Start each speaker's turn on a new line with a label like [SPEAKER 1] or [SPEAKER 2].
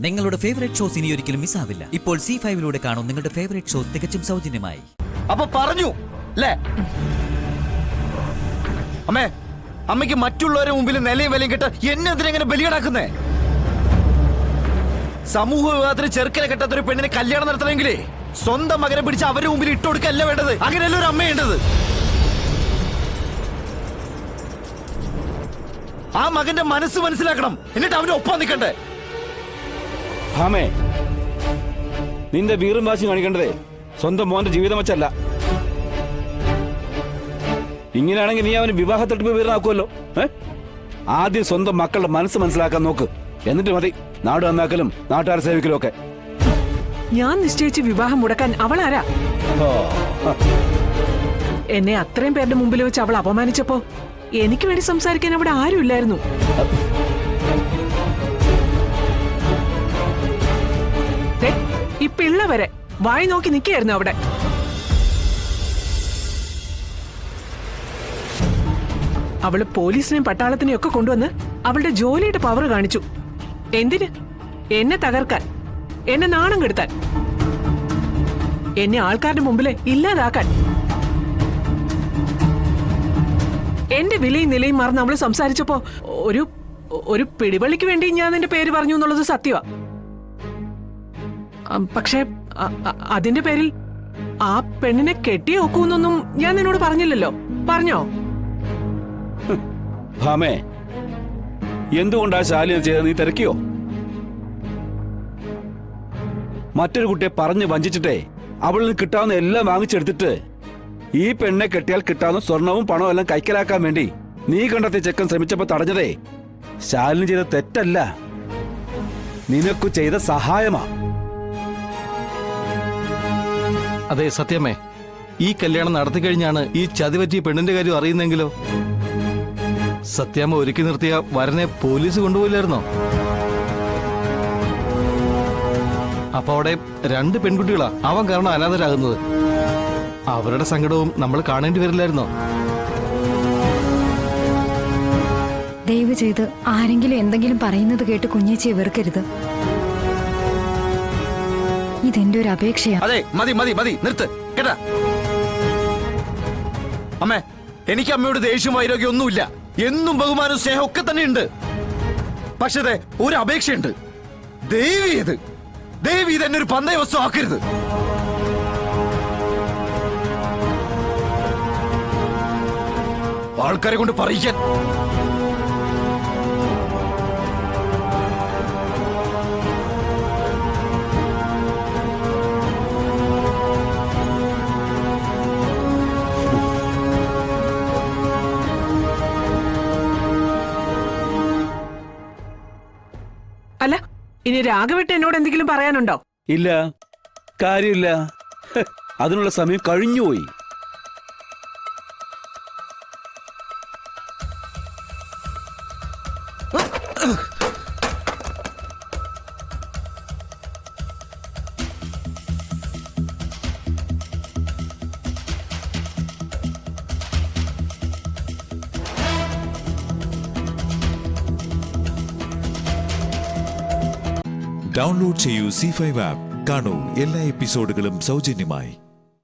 [SPEAKER 1] നിങ്ങളുടെ favourite shows ഇനി ഒരിക്കലും മിസ്സാവില്ല. ഇപ്പോൾ C5 കാണും നിങ്ങളുടെ ഫേവറേറ്റ് ഷോസ് തികച്ചും സൗജന്യമായി.
[SPEAKER 2] അപ്പൊ പറഞ്ഞു അല്ലേ അമ്മേ, അമ്മയ്ക്ക് മറ്റുള്ളവരുടെ മുമ്പിൽ നിലയും വിലയും കിട്ട എന്നെ എന്തിനെങ്ങനെ ബലികടാക്കുന്നേ? സമൂഹ വിവാഹത്തിന് ചെറുക്കനെ കെട്ടാത്തൊരു പെണ്ണിനെ കല്യാണം നടത്തണമെങ്കിലേ സ്വന്തം മകനെ പിടിച്ച് അവരുടെ മുമ്പിൽ ഇട്ടുകൊടുക്കല്ല വേണ്ടത്. അങ്ങനെയല്ല ഒരു അമ്മയേണ്ടത്. ആ മകന്റെ മനസ്സ് മനസ്സിലാക്കണം, എന്നിട്ട് അവന്റെ ഒപ്പം നിൽക്കണ്ടേ.
[SPEAKER 3] ഭാമേ, നിന്റെ വീറും വാശി കാണിക്കേണ്ടതേ സ്വന്തം മോന്റെ ജീവിതം വെച്ചല്ല. ഇങ്ങനെയാണെങ്കിൽ നീ അവന് വിവാഹ തട്ടിപ്പ് വീരനാക്കുമല്ലോ. ആദ്യം സ്വന്തം മക്കളുടെ മനസ്സ് മനസ്സിലാക്കാൻ നോക്ക്, എന്നിട്ട് മതി നാട് നന്നാക്കലും നാട്ടുകാരെ സേവിക്കലും ഒക്കെ.
[SPEAKER 4] ഞാൻ നിശ്ചയിച്ച് വിവാഹം മുടക്കാൻ അവളാരാ? എന്നെ അത്രയും പേരുടെ മുമ്പിൽ വെച്ച് അവൾ അപമാനിച്ചപ്പോ എനിക്ക് വേണ്ടി സംസാരിക്കാൻ അവിടെ ആരുമില്ലായിരുന്നു. ഈ പിള്ള വരെ വായി നോക്കി നിൽക്കായിരുന്നു അവിടെ. അവള് പോലീസിനെയും പട്ടാളത്തിനെയും ഒക്കെ കൊണ്ടുവന്ന് അവളുടെ ജോലിയുടെ പവർ കാണിച്ചു. എന്തിന്? എന്നെ തകർക്കാൻ, എന്നെ നാണം കെടുത്താൻ, എന്നെ ആൾക്കാരുടെ മുമ്പിലെ ഇല്ലാതാക്കാൻ. എന്റെ വിലയും നിലയും മറന്ന് അവള് സംസാരിച്ചപ്പോ ഒരു പിടിവള്ളിക്ക് വേണ്ടി ഞാൻ നിന്റെ പേര് പറഞ്ഞു എന്നുള്ളത് സത്യമാ. പക്ഷെ അതിന്റെ പേരിൽ ആ പെണ്ണിനെ കെട്ടിയെ ഒക്കൂന്നൊന്നും ഞാൻ നിന്നോട് പറഞ്ഞില്ലല്ലോ. പറഞ്ഞോ?
[SPEAKER 3] ഭാമേ, എന്തുകൊണ്ടാ ശാലിനി ചെയ്ത് നീ തിരക്കിയോ? മറ്റൊരു കുട്ടിയെ പറഞ്ഞ് വഞ്ചിച്ചിട്ടേ അവളിൽ നിന്ന് കിട്ടാവുന്ന എല്ലാം വാങ്ങിച്ചെടുത്തിട്ട് ഈ പെണ്ണെ കെട്ടിയാൽ കിട്ടാവുന്ന സ്വർണവും പണവും എല്ലാം കൈക്കലാക്കാൻ വേണ്ടി നീ കണ്ടെത്തിയ ചെക്കൻ ശ്രമിച്ചപ്പോ തടഞ്ഞതേ ശാലിനി ചെയ്ത തെറ്റല്ല, നിനക്കു ചെയ്ത സഹായമാ.
[SPEAKER 5] അതെ സത്യമേ, ഈ കല്യാണം നടത്തി കഴിഞ്ഞാണ് ഈ ചതിപറ്റിയ പെണ്ണിന്റെ കാര്യം അറിയുന്നെങ്കിലോ? സത്യാമ്മ ഒരുക്കി നിർത്തിയ വരനെ പോലീസ് കൊണ്ടുപോയില്ലായിരുന്നോ? അപ്പൊ അവിടെ 2 പെൺകുട്ടികളാ അവൻ കാരണം അനാഥരാകുന്നത്. അവരുടെ സങ്കടവും നമ്മൾ കാണേണ്ടി വരില്ലായിരുന്നോ?
[SPEAKER 6] ദയവ് ചെയ്ത് ആരെങ്കിലും എന്തെങ്കിലും പറയുന്നത് കേട്ട് കുഞ്ഞേച്ചിയെ വെറുക്കരുത്. ഇതെന്റെ ഒരു അപേക്ഷയാണ്.
[SPEAKER 2] അതെ, മതി മതി മതി, നിർത്ത് കേട്ടാ. അമ്മേ, എനിക്ക് അമ്മയോട് ദേഷ്യം വൈരാഗ്യം ഒന്നുമില്ല. എന്നും ബഹുമാനവും സ്നേഹം ഒക്കെ തന്നെ ഉണ്ട്. പക്ഷേ ഒരു അപേക്ഷയുണ്ട്. ദേവി ഇതെന്നെ ഒരു പന്തയ വസ്തു ആക്കരുത്. ആൾക്കാരെ കൊണ്ട് പറയിക്കാൻ.
[SPEAKER 4] അല്ല, ഇനി രാഘവേട്ടൻ എന്നോട് എന്തെങ്കിലും പറയാനുണ്ടോ?
[SPEAKER 3] ഇല്ല, കാര്യമില്ല. അതിനുള്ള സമയം കഴിഞ്ഞുപോയി.
[SPEAKER 7] ഡൗൺലോഡ് ചെയ്യൂ C5 ആപ്പ്. കാണൂ എല്ലാ എപ്പിസോഡുകളും സൗജന്യമായി.